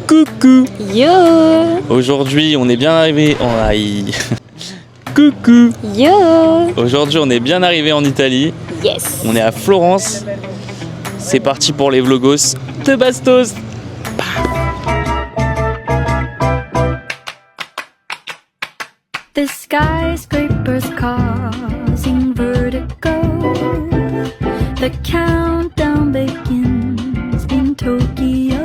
Coucou. Yo. Aujourd'hui, on est bien arrivé en Aïe. Coucou. Yo. Aujourd'hui, on est bien arrivé en Italie. Yes. On est à Florence. C'est parti pour les vlogos de Bastos. The skyscrapers causing vertigo. The countdown begins in Tokyo.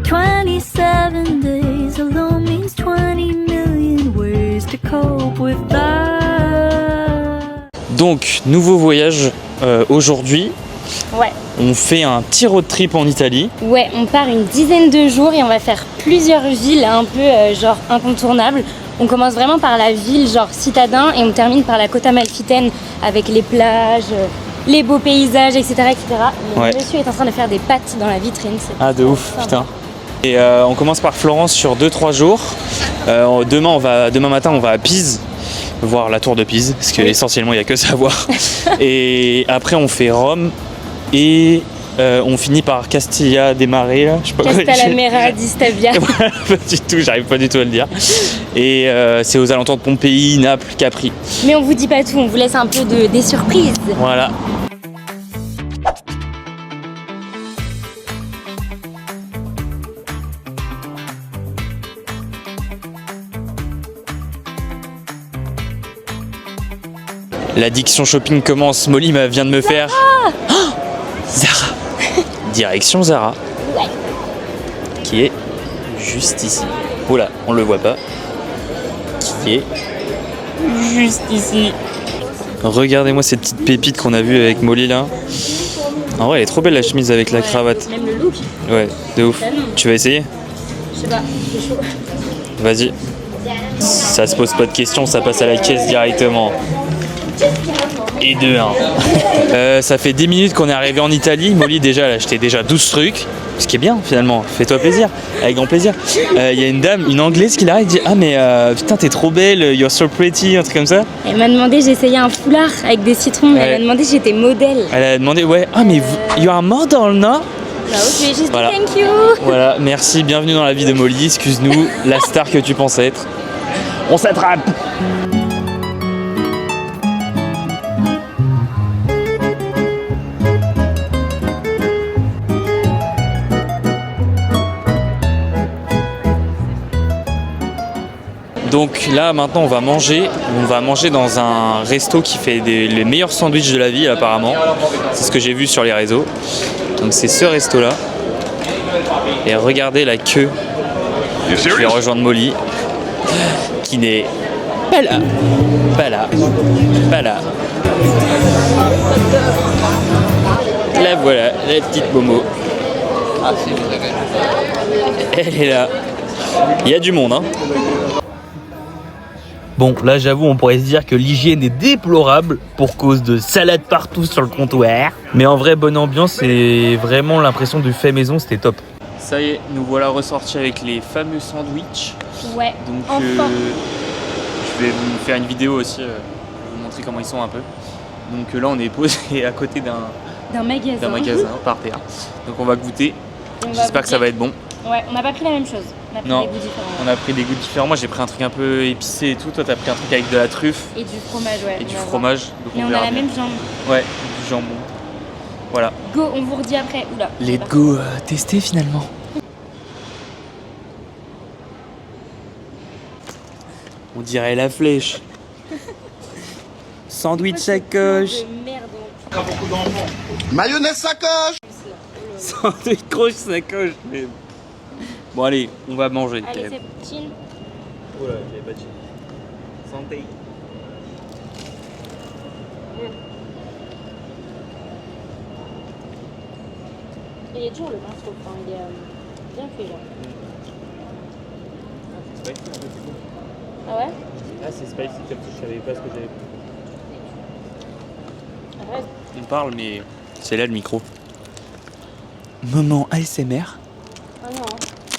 27 days alone means 20 million ways to cope with that. Donc, nouveau voyage aujourd'hui. Ouais. On fait un petit road trip en Italie. Ouais, on part une dizaine de jours et on va faire plusieurs villes un peu genre incontournables. On commence vraiment par la ville genre citadin et on termine par la côte amalfitaine avec les plages, les beaux paysages, etc. etc. Ouais. Le monsieur est en train de faire des pâtes dans la vitrine. C'est Ah, de ouf, sympa. putain. Et on commence par Florence sur 2-3 jours. Demain matin, on va à Pise, voir la tour de Pise, parce qu'essentiellement, il n'y a que ça à voir. Et après, on fait Rome et on finit par Castilla des Marais. Là. Je sais pas quoi- Castellamera di Stabia. Voilà, pas du tout, j'arrive pas du tout à le dire. Et c'est aux alentours de Pompéi, Naples, Capri. Mais on vous dit pas tout, on vous laisse un peu des surprises. Voilà. L'addiction shopping commence. Molly vient de me faire. Oh, Zara. Direction Zara. Ouais. Qui est juste ici. Oula, on le voit pas. Qui est juste ici. Regardez-moi cette petite pépite qu'on a vue avec Molly là. En vrai, elle est trop belle la chemise avec la cravate. Même le look, Ouais, de ouf. Tellement. Tu vas essayer? je sais pas, c'est chaud. Vas-y. Ça se pose pas de questions, ça passe à la caisse directement. Et 2-1. Ça fait 10 minutes qu'on est arrivé en Italie. Molly déjà, elle a acheté déjà 12 trucs. Ce qui est bien finalement, fais-toi plaisir, avec grand plaisir. Il y a une dame, une anglaise qui l'arrête et dit ah mais putain t'es trop belle, you're so pretty, un truc comme ça. Elle m'a demandé, j'ai essayé un foulard avec des citrons, Ouais. elle m'a demandé si j'étais modèle. Elle a demandé ouais, ah mais you are model non? Bah ok, juste Voilà. thank you. Voilà, merci, bienvenue dans la vie de Molly, excuse-nous, la star que tu penses être. On s'attrape. Donc là maintenant on va manger dans un resto qui fait les meilleurs sandwichs de la ville apparemment. C'est ce que j'ai vu sur les réseaux. Donc c'est ce resto là. Et regardez la queue. Je vais rejoindre Molly qui n'est pas là. Pas là. Pas là. La voilà, la petite Momo. Elle est là. Il y a du monde hein. Bon, là j'avoue, on pourrait se dire que l'hygiène est déplorable pour cause de salade partout sur le comptoir. Mais en vrai, bonne ambiance et vraiment l'impression du fait maison, c'était top. Ça y est, nous voilà ressortis avec les fameux sandwichs. Ouais, Donc enfin. je vais vous faire une vidéo aussi, vous montrer comment ils sont un peu. Donc là on est posé à côté D'un magasin. par terre. Donc on va goûter. On va J'espère que ça va goûter. être bon. Ouais, on n'a pas pris la même chose. On a pris Non. des goûts différents. On a pris des goûts différents. Moi j'ai pris un truc un peu épicé et tout. Toi t'as pris un truc avec de la truffe Et du fromage, ouais. et du on va voir. fromage. Donc Mais on a verra la bien. même jambe. Ouais, du jambon. Voilà. Go, on vous redit après. Oula. Let's go tester finalement. On dirait la flèche. Sandwich sacoche. De merde. Mayonnaise sacoche. Sandwich croche sacoche. Mais... Bon allez, on va manger. quand Allez, même. c'est chin. Oh là, j'avais pas de chine. Santé. Il est dur le morceau. Enfin, il est bien fait là. Ah ouais? Ah c'est spicy comme si je savais pas ce que j'avais. Arrête. On parle mais c'est là le micro. Moment ASMR. Ah non.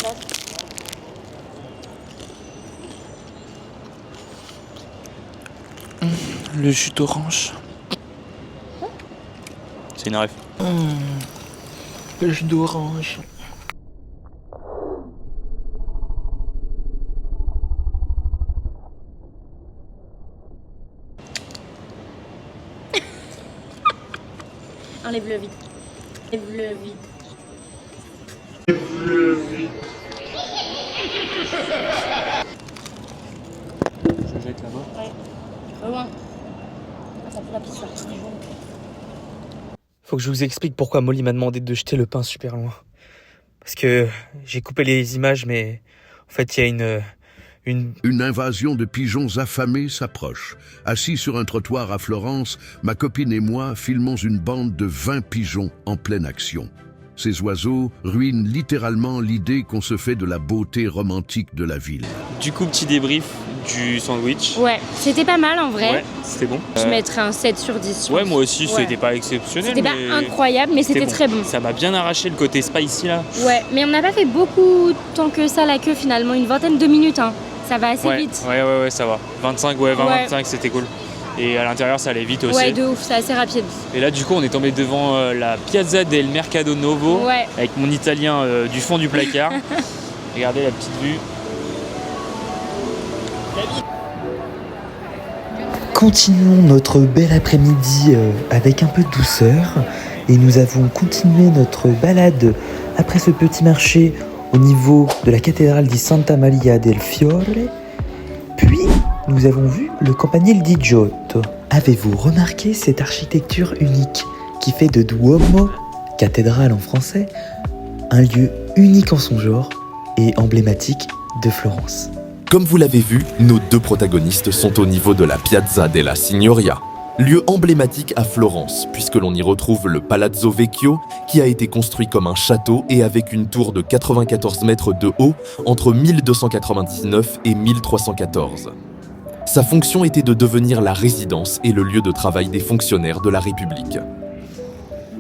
Là. Le jus d'orange. C'est une ref. Le jus d'orange. Enlève-le vite. Enlève-le vite. Je jette là-bas. Ouais. Pas loin. Ça fait la piste là. Faut que je vous explique pourquoi Molly m'a demandé de jeter le pain super loin. Parce que j'ai coupé les images, mais en fait, il y a Une invasion de pigeons affamés s'approche. Assis sur un trottoir à Florence, ma copine et moi filmons une bande de 20 pigeons en pleine action. Ces oiseaux ruinent littéralement l'idée qu'on se fait de la beauté romantique de la ville. Du coup, petit débrief du sandwich. Ouais, c'était pas mal en vrai. Ouais, c'était bon. Je mettrais un 7 sur 10. je Ouais, pense. moi aussi, Ouais. c'était pas exceptionnel. C'était pas mais incroyable, mais c'était très bon. Ça m'a bien arraché le côté spicy là. Ouais, mais on n'a pas fait beaucoup tant que ça la queue finalement, une vingtaine de minutes. Hein. Ça va assez Ouais, vite. ouais, ça va. 25, ouais, 20, Ouais. 25, c'était cool. Et à l'intérieur, ça allait vite aussi. Ouais, de ouf, c'est assez rapide. Et là, du coup, on est tombé devant la Piazza del Mercado Novo, Ouais. avec mon italien du fond du placard. Regardez la petite vue. Continuons notre bel après-midi avec un peu de douceur et nous avons continué notre balade après ce petit marché au niveau de la cathédrale di Santa Maria del Fiore. Puis nous avons vu le campanile di Giotto. Avez-vous remarqué cette architecture unique qui fait de Duomo, cathédrale en français, un lieu unique en son genre et emblématique de Florence? Comme vous l'avez vu, nos deux protagonistes sont au niveau de la Piazza della Signoria, lieu emblématique à Florence, puisque l'on y retrouve le Palazzo Vecchio, qui a été construit comme un château et avec une tour de 94 mètres de haut entre 1299 et 1314. Sa fonction était de devenir la résidence et le lieu de travail des fonctionnaires de la République.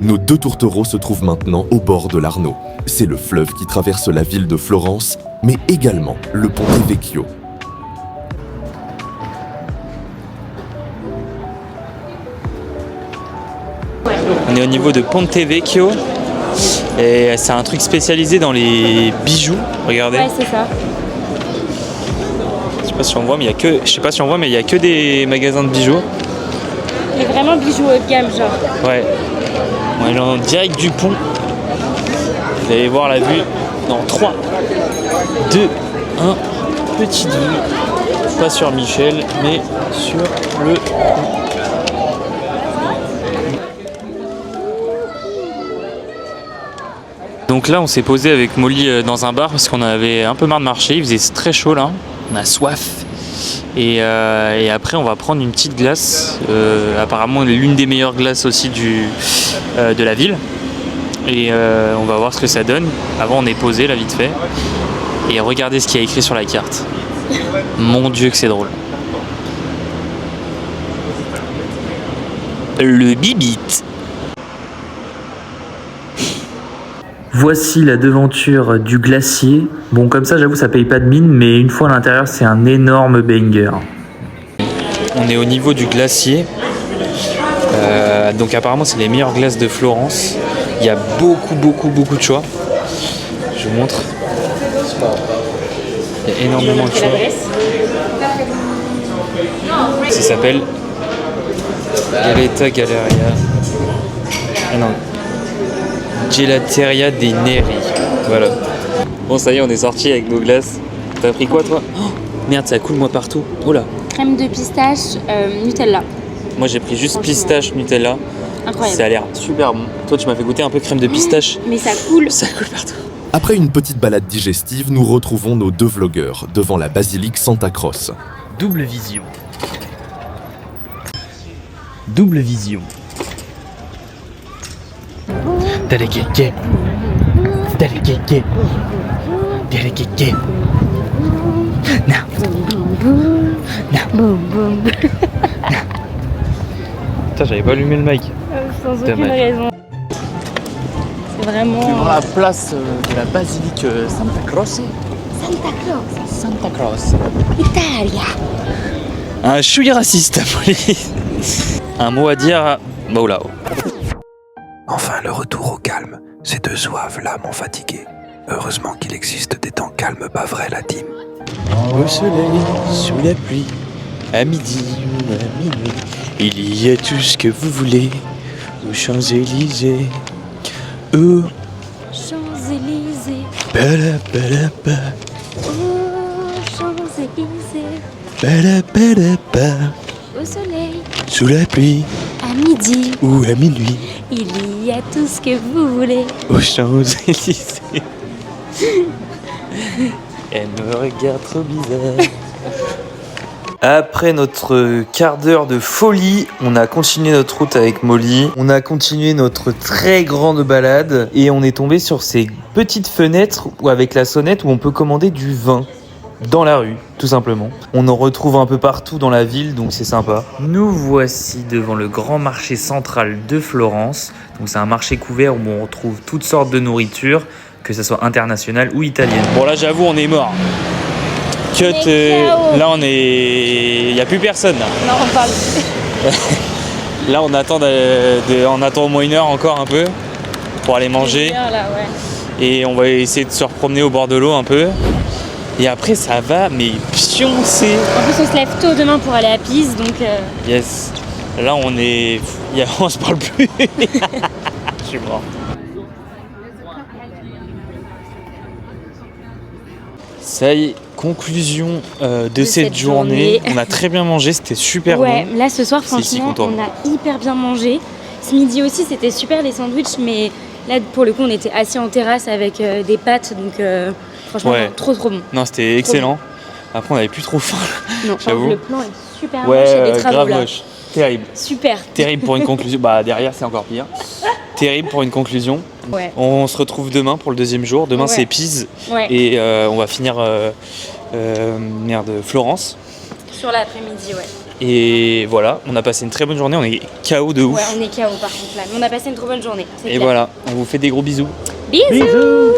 Nos deux tourtereaux se trouvent maintenant au bord de l'Arno. C'est le fleuve qui traverse la ville de Florence, mais également le Ponte Vecchio. On est au niveau de Ponte Vecchio. Et c'est un truc spécialisé dans les bijoux. Regardez. Ouais, c'est ça. Je sais pas si on voit, mais il y a que des magasins de bijoux. Mais vraiment bijoux haut de gamme, genre. Ouais. On est en direct du pont. Vous allez voir la vue dans 3, 2, 1. Petite vue. Pas sur Michel, mais sur le pont. Donc là, on s'est posé avec Molly dans un bar parce qu'on avait un peu marre de marcher. Il faisait très chaud là. On a soif. Et après, on va prendre une petite glace. Apparemment, l'une des meilleures glaces aussi de la ville. Et on va voir ce que ça donne. Avant, on est posé là vite fait. Et regardez ce qu'il y a écrit sur la carte. Mon Dieu, que c'est drôle. Le bibit. Voici la devanture du glacier. Bon, comme ça, j'avoue, ça paye pas de mine, mais une fois à l'intérieur, c'est un énorme banger. On est au niveau du glacier. Donc apparemment, c'est les meilleures glaces de Florence. Il y a beaucoup de choix. Je vous montre. Il y a énormément de choix. Ça s'appelle Galetta Galleria. Ah non. Gelateria dei Neri. Voilà. Bon, ça y est, on est sorti avec nos glaces. T'as pris quoi, toi? Oh, merde, ça coule moi partout. Oh là. Crème de pistache, Nutella. Moi, j'ai pris juste pistache, Nutella. Incroyable. Ça a l'air super bon. Toi, tu m'as fait goûter un peu crème de pistache. Mais ça coule. Ça coule partout. Après une petite balade digestive, nous retrouvons nos deux vlogueurs devant la basilique Santa Croce. double vision. Double vision. Dale que. Dale que. Dale que. Putain, j'avais pas allumé le mic. Sans aucune Dommage. raison. C'est vraiment. la place de la basilique Santa Croce. Santa Croce. Italia. Un chouïa raciste, Molly. Un mot à dire à Maulao. Enfin, le retour au calme. Ces deux zouaves là m'ont fatigué. Heureusement qu'il existe des temps calmes, pas vrai, la team. Au soleil, sous la pluie, à midi ou à minuit, il y a tout ce que vous voulez. aux Champs-Élysées. Aux Champs-Élysées, Palapalapa, aux Champs-Élysées, palapalapa, au soleil, sous la pluie à midi, ou à minuit. il y a tout ce que vous voulez. Aux Champs-Élysées. Elle me regarde trop bizarre. Après notre quart d'heure de folie, on a continué notre route avec Molly. On a continué notre très grande balade et on est tombé sur ces petites fenêtres où, avec la sonnette, où on peut commander du vin dans la rue, tout simplement. On en retrouve un peu partout dans la ville, donc c'est sympa. Nous voici devant le grand marché central de Florence. Donc c'est un marché couvert où on retrouve toutes sortes de nourriture, que ce soit internationale ou italienne. Bon là j'avoue on est mort. Cut, là on est... Il n'y a plus personne là. Non, on parle. Là on attend, on attend au moins 1 heure encore un peu pour aller manger. Bien, là, ouais. Et on va essayer de se promener au bord de l'eau un peu. Et après ça va mais pioncer. En plus on se lève tôt demain pour aller à Pise, donc... Yes. Là on est... On se parle plus. Je suis mort. Ça y est, conclusion de cette journée. On a très bien mangé, c'était super ouais, bon. là ce soir Si, si, franchement content. on a hyper bien mangé. Ce midi aussi c'était super les sandwichs, mais là pour le coup on était assis en terrasse avec des pâtes, donc franchement Ouais. trop bon. Non, c'était excellent. Après on avait plus trop faim. Non, J'avoue. le plan est super Ouais, moche, il y a des travaux grave là. moche. Terrible. Super. Terrible pour une conclusion. Bah derrière c'est encore pire. Terrible pour une conclusion. Ouais. On se retrouve demain pour le 2e jour. Demain Ouais. c'est Pise. Ouais. Et on va finir Florence. Sur l'après-midi, ouais. Et voilà, on a passé une très bonne journée. On est KO de ouf. Ouais, on est KO par contre là. Mais on a passé une trop bonne journée. c'est Et clair. voilà, on vous fait des gros bisous. Bisous.